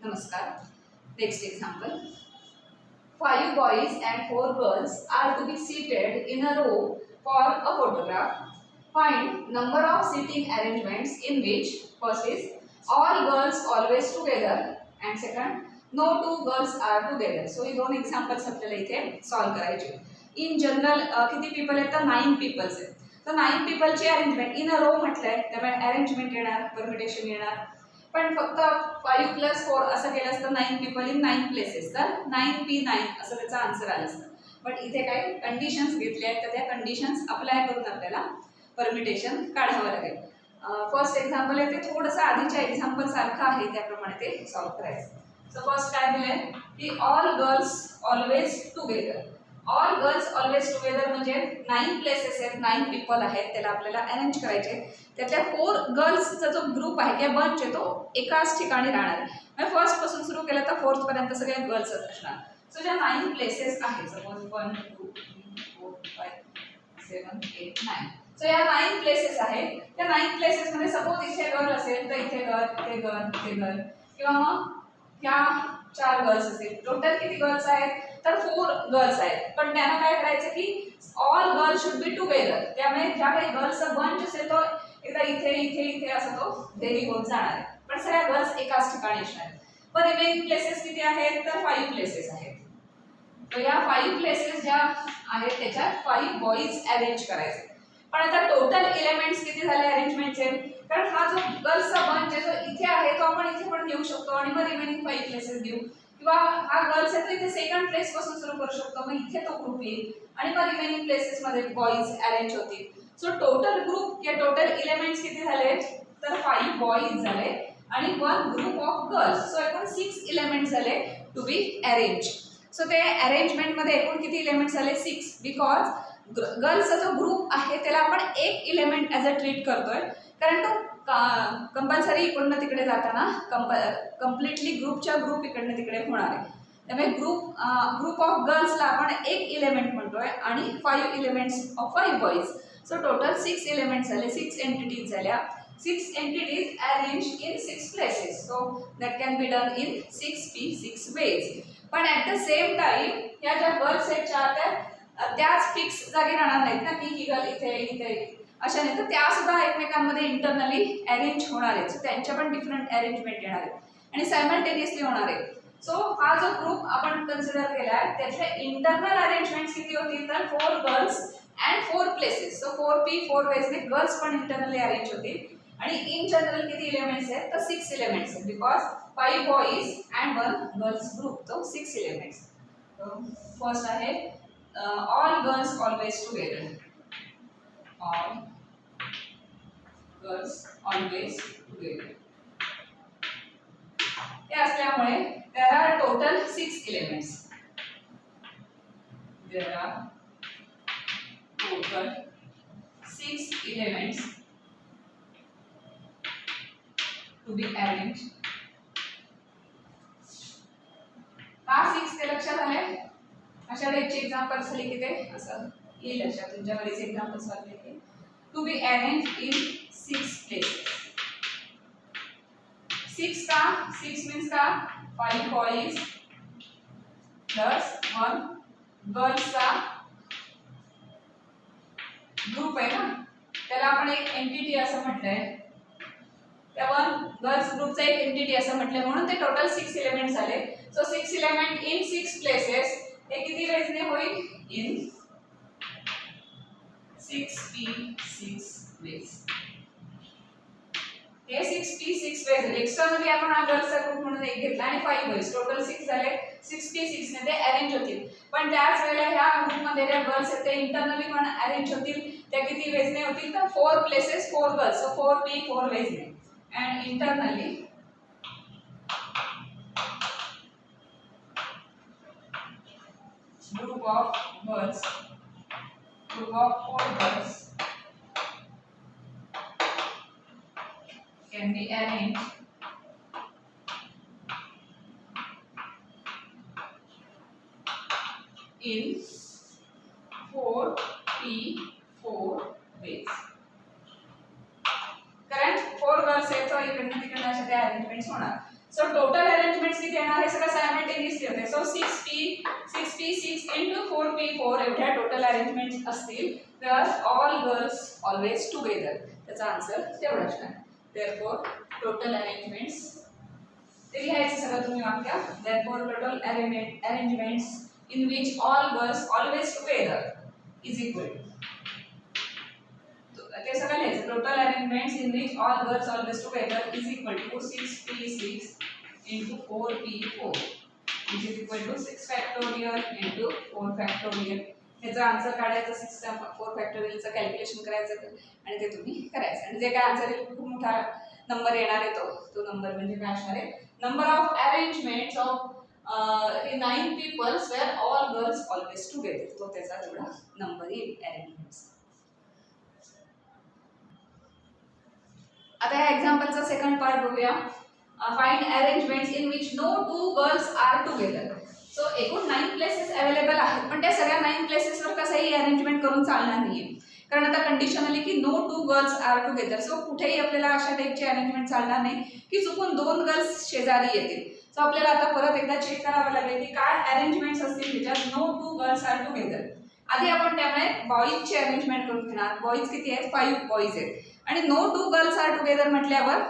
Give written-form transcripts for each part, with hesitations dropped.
Namaskar. Next example. 5 boys and 4 girls are to be seated in a row for a photograph. Find number of seating arrangements in which first is all girls always together and second no two girls are together. So हे दोन examples आपल्याला इथे solve करायचे. In general किती people आहेत तर 9 peoples आहेत. तर 9 people ची arrangement in a row म्हटलंय त्यामुळे arrangement येणार permutation येणार. पण फक्त 5 + 4 असं केलं असतं 9 people in 9 places तर 9p9 असं त्याचा आन्सर आला असतं. पण इथे काही कंडिशन्स घेतले आहेत तर त्या कंडिशन्स अप्लाय करून आपल्याला परम्युटेशन काढावं लागेल. फर्स्ट एक्झाम्पल आहे ते थोडंसं आधीच्या एक्झाम्पल सारखं आहे त्याप्रमाणे ते सॉल्व्ह करायचं. सो फर्स्ट काय दिलंय की all girls always together. All girls always together म्हणजे 9 प्लेसेस आहेत 9 पीपल आहेत त्याला आपल्याला अरेंज करायचे. त्यातल्या 4 गर्ल्सचा जो ग्रुप आहे किंवा बंच आहे तो एकाच ठिकाणी राहणार आहे. म्हणजे फर्स्ट पासून सुरू केलं तर फोर्थ पर्यंत सगळे गर्ल्सच असणार. सो ज्या 9 प्लेसेस आहेत सपोज 1 2 3 4 5 7 8 9. सो या 9 प्लेसेस आहेत. त्या 9 प्लेसेस मध्ये सपोज इथे गर्ल असेल तर इथे गर्ल इथे गर्ल इथे गर्ल किंवा मग ह्या 4 गर्ल्स असतील. टोटल किती गर्ल्स आहेत तर 4 गर्ल्स आहेत. पण त्यांना काय करायचं की all girls should be together. त्यामुळे ज्या काही गर्ल्सचा बंच असेल तो एकदा इथे इथे इथे असं तो व्हेरी होत जाणार आहे. पण सगळ्या गर्ल्स एकाच ठिकाणी असणार आहेत. पण रिमेनिंग प्लेसेस किती आहेत तर 5 प्लेसेस आहेत. तर या 5 प्लेसेस ज्या आहेत त्याच्यात 5 बॉईज अरेंज करायचे. पण आता टोटल एलिमेंट्स किती झाले अरेंजमेंटचे कारण हा जो गर्ल्सचा बंच आहे जो इथे आहे तो आपण इथे पण घेऊ शकतो आणि मग रिमेनिंग 5 प्लेसेस घेऊ किंवा हा गर्ल्स आहे तो इथे सेकंड प्लेस पासून सुरू करू शकतो मग इथे तो ग्रुप येईल आणि मग रिमेनिंग प्लेसेस मध्ये बॉईज अरेंज होतील. सो टोटल ग्रुप किंवा टोटल एलिमेंट्स किती झाले तर 5 बॉईज झाले आणि 1 ग्रुप ऑफ गर्ल्स. सो एकूण 6 एलिमेंट्स झाले टू बी अरेंज. सो ते अरेंजमेंट मध्ये एकूण किती एलिमेंट्स झाले 6 बिकॉज गर्ल्सचा जो ग्रुप आहे त्याला आपण एक एलिमेंट ॲज अ ट्रीट करतोय कारण तो कंपल्सरी इकडनं तिकडे जाताना कम्प्लिटली ग्रुपच्या ग्रुप इकडनं तिकडे होणार आहे. त्यामुळे ग्रुप ऑफ गर्ल्सला आपण एक एलिमेंट म्हणतोय आणि 5 elements of 5 boys. So total 6 elements झाले 6 एंटिटीज झाल्या. 6 entities arranged in 6 places. So that can be done in 6p 6 ways. पण at the same time या ज्या गर्ल्स आहेत त्याच फिक्स जागी राहणार नाहीत ना की ही गर्ल इथे इथे अशा नाही तर त्या सुद्धा एकमेकांमध्ये इंटरनली अरेंज होणार आहेत. सो त्यांच्या पण डिफरंट अरेंजमेंट येणार आहेत आणि सायमल्टेनियसली होणार आहे. सो हा जो ग्रुप आपण कन्सिडर केला आहे त्याचे इंटरनल अरेंजमेंट किती होतील तर 4 girls and 4 places. So 4p 4 वेजने गर्ल्स पण इंटरनली अरेंज होतील आणि इन जनरल किती एलिमेंट्स आहेत तर 6 एलिमेंट्स आहेत because 5 boys and 1 girls group. तो 6 एलिमेंट्स. फर्स्ट आहे all girls always together. All girls always together हे असल्यामुळे there are total 6 elements. There are total 6 elements to be arranged. का 6 ते लक्षात आले अशा टाइपचे एक्झाम्पल झाले की ते असं येईल लक्षात तुमच्या बरेच एक्झाम्पल्स वाटले की to be arrange in 6 places. 6 का 6 मीन्स का 5 बॉईज प्लस 1 गर्ल्सचा ग्रुप आहे ना त्याला आपण एक एंटिटी असं म्हटलंय. त्या 1 गर्ल्स ग्रुपचा एक एंटिटी असं म्हटलंय म्हणून ते टोटल 6 एलिमेंट झाले. सो 6 एलिमेंट इन 6 प्लेसेस हे किती वेजने होईल इन 6p 6 वेज. हे 6p 6 वेज एक्स्टर्नली आपण हा गर्ल्सचा ग्रुप म्हणून एक घेतला आणि 5 वेज टोटल 6 झाले. 6p 6 ने ते अरेंज होतील. पण त्याच वेळेला ह्या ग्रुपमध्ये ज्या गर्ल्स आहेत ते इंटरनली पण अरेंज होतील. त्या किती वेजने होतील तर 4 places 4 girls. So 4p 4 वेजने and internally group of 4 girls can be arranged in 4p 4 ways. कारण 4 गर्ल्स आहेत तो इकडनं तिकडनं अशा त्या अरेंजमेंट्स होणार. सो टोटल अरेंजमेंट्स किती येणार हे सगळं सायमल्टेनियसली होते. सो 6 into 4p4 एवढ्या टोटल अरेंजमेंट्स असतील तर ऑल गर्ल्स ऑलवेज टुगेदर. त्याचा आन्सर तेवढाच आहे. देअरफॉर टोटल अरेंजमेंट्स ते लिहायचं सगळं तुम्ही वाक्य. Therefore total arrangements in which all girls always together is equal to ते सगळं लिहायचं. Total arrangements in which all girls always together is equal to 6p6 into 4p4 which is equal to 6 factorial into 4 factorial. ह्याचा answer काढायचा 6 चा 4 फॅक्टोरियलचं calculation करायचं आणि ते तुम्ही करायचं आणि जे काय आन्सर येईल खूप मोठा नंबर येणार आहे तो नंबर म्हणजे काय असणार आहे number of arrangements of 9 people where all girls always together. तो त्याचा तेवढा नंबर येईल अरेंजमेंट्स. आता या एक्झाम्पलचा सेकंड पार्ट बघूया. Find arrangements in which no two girls are together. So एकूण 9 प्लेसेस अवेलेबल आहेत पण त्या सगळ्या 9 प्लेसेसवर कसंही अरेंजमेंट करून चालणार नाहीये कारण आता कंडिशन आली की no two girls are together. So कुठेही आपल्याला अशा टाईपची अरेंजमेंट चालणार नाही की चुकून 2 गर्ल्स शेजारी येतील. सो आपल्याला आता परत एकदा चेक करावं लागेल की काय अरेंजमेंट्स असतील ज्याच्यात no two girls are together. आधी आपण त्यामुळे बॉईजची अरेंजमेंट करून घेणार. बॉईज किती आहेत 5 बॉईज आहेत आणि no two girls are together म्हटल्यावर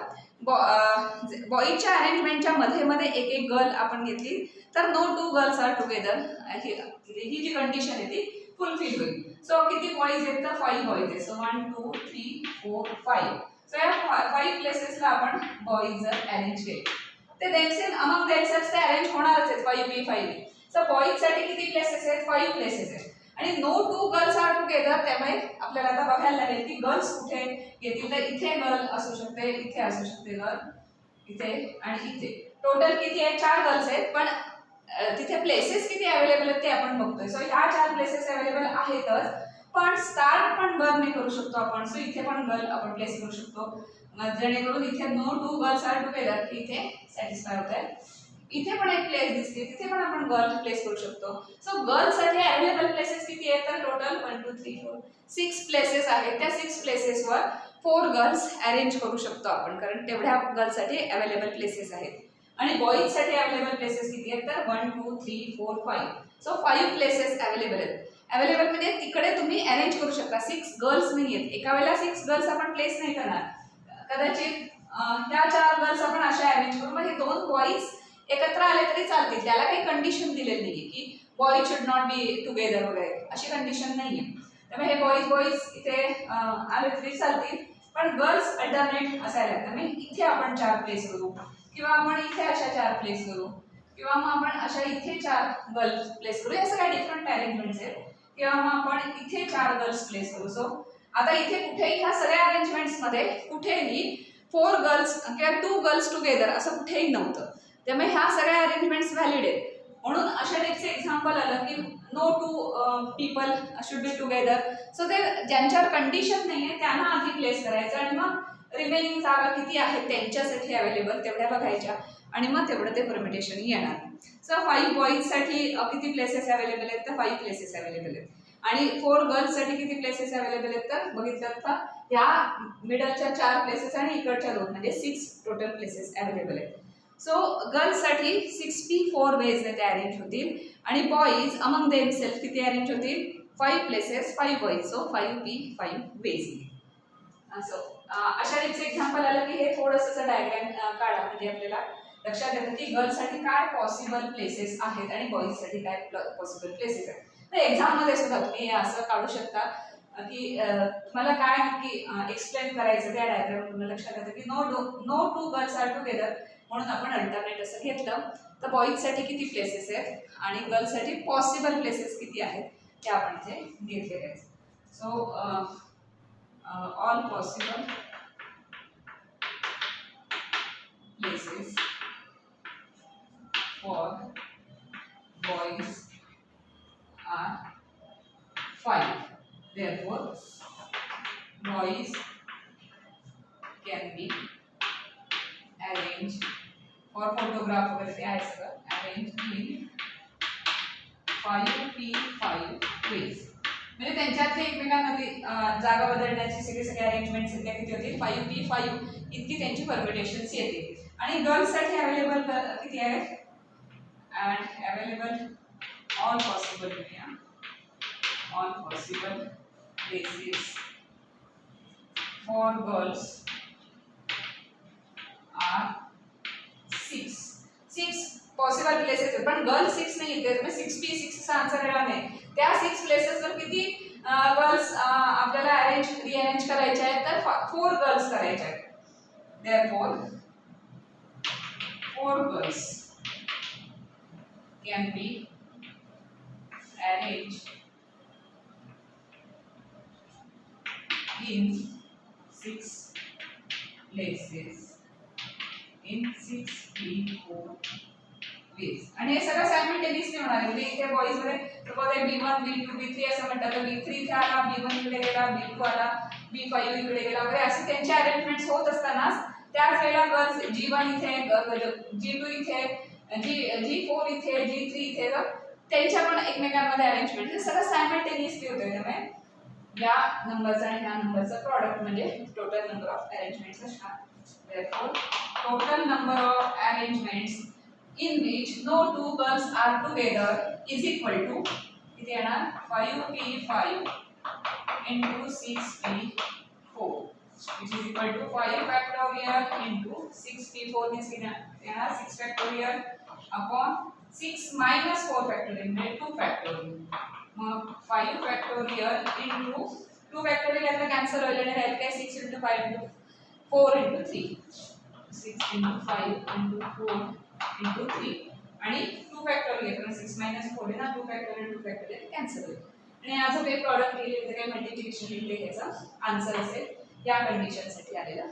बॉईजच्या अरेंजमेंटच्या मध्ये एक गर्ल आपण घेतली तर no two girls are together ही जी कंडिशन आहे ती फुलफिल होईल. सो किती बॉईज आहेत तर 5 बॉईज आहेत. सो 1 2 3 4 5. सो या 5 प्लेसेसला आपण बॉईज जर अरेंज केले ते देमसेल्फ अमंग देमसेल्फ ते अरेंज होणारच आहेत 5p5. सो बॉईजसाठी किती प्लेसेस आहेत 5 प्लेसेस आहेत आणि no two girls are together त्यामुळे आपल्याला आता बघायला लागेल की गर्ल्स कुठे येतील तर इथे गर्ल असू शकते इथे असू शकते गर्ल इथे आणि इथे. टोटल किती आहेत 4 गर्ल्स आहेत पण तिथे प्लेसेस किती अवेलेबल आहेत ते आपण बघतोय. सो ह्या 4 प्लेसेस अवेलेबल आहेतच पण स्टार्ट पण गर्लने करू शकतो आपण. सो इथे पण गर्ल आपण प्लेस करू शकतो जेणेकरून इथे no two girls are together इथे सॅटिस्फाय होत आहे. इथे पण एक प्लेस दिसते तिथे पण आपण गर्ल प्लेस करू शकतो. सो गर्ल्ससाठी अवेलेबल प्लेसेस किती आहेत तर टोटल 1 2 3 4 6 प्लेसेस आहेत. त्या 6 प्लेसेसवर 4 गर्ल्स अरेंज करू शकतो आपण कारण तेवढ्या गर्ल्ससाठी अवेलेबल प्लेसेस आहेत. आणि बॉईजसाठी अवेलेबल प्लेसेस किती आहेत तर 1 2 3 4 5. सो 5 प्लेसेस अवेलेबल आहेत. अवेलेबल म्हणजे तिकडे तुम्ही अरेंज करू शकता. 6 गर्ल्स नाही आहेत एका वेळेला 6 गर्ल्स आपण प्लेस नाही करणार. कदाचित त्या 4 गर्ल्स आपण अशा अरेंज करू मग हे 2 बॉईज एकत्र आले तरी चालतील. त्याला काही कंडिशन दिलेली नाहीये की boys should not be together वगैरे अशी कंडिशन नाहीये. त्यामुळे हे बॉईज इथे आले तरी चालतील पण गर्ल्स अल्टरनेट असायला लागतात. म्हणजे इथे आपण 4 प्लेस करू किंवा आपण इथे अशा 4 प्लेस करू किंवा मग आपण अशा इथे 4 गर्ल्स प्लेस करू. या सगळ्या डिफरंट अरेंजमेंट्स आहेत. किंवा मग आपण इथे 4 गर्ल्स प्लेस करू. सो आता इथे कुठेही ह्या सगळ्या अरेंजमेंट्समध्ये कुठेही 4 गर्ल्स किंवा 2 गर्ल्स टुगेदर असं कुठेही नव्हतं. त्यामुळे ह्या सगळ्या अरेंजमेंट्स व्हॅलिड आहेत. म्हणून अशा टाईपचे एक्झाम्पल आलं की no two people should be together. So ते ज्यांच्यावर कंडिशन नाही आहे त्यांना आधी प्लेस करायचं आणि मग रिमेनिंग जागा किती आहेत त्यांच्यासाठी अवेलेबल तेवढ्या बघायच्या आणि मग तेवढं ते परमिटेशन येणार. सो 5 बॉईजसाठी किती प्लेसेस अवेलेबल आहेत तर 5 प्लेसेस अवेलेबल आहेत आणि 4 गर्ल्ससाठी किती प्लेसेस अवेलेबल आहेत तर बघितलं तर ह्या मिडलच्या 4 प्लेसेस आणि इकडच्या 2 म्हणजे 6 टोटल प्लेसेस अवेलेबल आहेत. सो गर्ल्ससाठी 6p4 वेजने ते अरेंज होतील आणि बॉईज अमंग देमसेल्फ किती अरेंज होतील 5 places 5 boys. So 5p5 ways. So अशा टाईपचं एक्झाम्पल आलं की हे थोडंसं डायग्राम काढा म्हणजे आपल्याला लक्षात येतं की गर्ल्ससाठी काय पॉसिबल प्लेसेस आहेत आणि बॉईजसाठी काय पॉसिबल प्लेसेस आहेत. तर एक्झाममध्ये सुद्धा तुम्ही असं काढू शकता की मला काय नक्की एक्सप्लेन करायचं त्या डायग्राम लक्षात येतं की no two girls are together म्हणून आपण अल्टरनेट असं घेतलं तर बॉईजसाठी किती प्लेसेस आहेत आणि गर्ल्ससाठी पॉसिबल प्लेसेस किती आहेत ते आपण इथे घेतलेले आहेत. So all possible places for boys are 5. Therefore, boys can be arranged for photograph वगैरे ते आहे सगळं arranged in 5p5 ways. म्हणजे त्यांच्यातले एकमेकांमध्ये जागा बदलण्याची सगळे अरेंजमेंट्स आहेत त्या किती होतील 5p5 इतकी त्यांची परमिटेशन्स येतील. आणि गर्ल्ससाठी अवेलेबल किती आहे and available all possible all possible places for girls are 6 possible places पण गर्ल्स 6 नाही येते मग 6p6 चा आन्सर येणार नाही त्या 6 प्लेसेस वर किती गर्ल्स आपल्याला रीअरेंज करायचे आहेत तर 4 गर्ल्स करायचे आहेत therefore 4 girls can be arranged in 6 places in 6p4 ways आणि हे सगळं सायमल्टेनियसली होणार आहे म्हणजे इथे बॉईज मध्ये सपोज B1 B2 B3 असं म्हणतात तर B3 इथे आला B1 इकडे गेला B2 आला B5 इकडे गेला वगैरे असे त्यांचे अरेंजमेंट्स होत असताना त्याच वेळेला गर्ल्स G1 इथे G2 इथे G4 इथे G3 इथे त्यांच्या पण एकमेकांमध्ये अरेंजमेंट हे सगळं सायमल्टेनियसली होतं त्यामुळे या नंबरचा आणि ह्या नंबरचा प्रॉडक्ट म्हणजे टोटल नंबर ऑफ अरेंजमेंट्स असणार therefore total number of arrangements in which no two girls are together is equal to किती येणार 5p5 into 6p4 which is equal to 5 factorial into 6p4 means येणार 6 factorial upon 6 minus 4 factorial म्हणजे 2 factorial मग 5 factorial into 2 factorial यातला cancel होईल आणि राहील काय 6 into 5 into 4 into 3 6 into 5 into 4 into 3 आणि 2 factorial कारण 6 minus 4 आहे ना 2 factorial कॅन्सल होईल आणि याचं काही प्रॉडक्ट केले तर काही मल्टिप्लिकेशन लिहिले याचा आन्सर असेल या कंडिशन साठी आलेला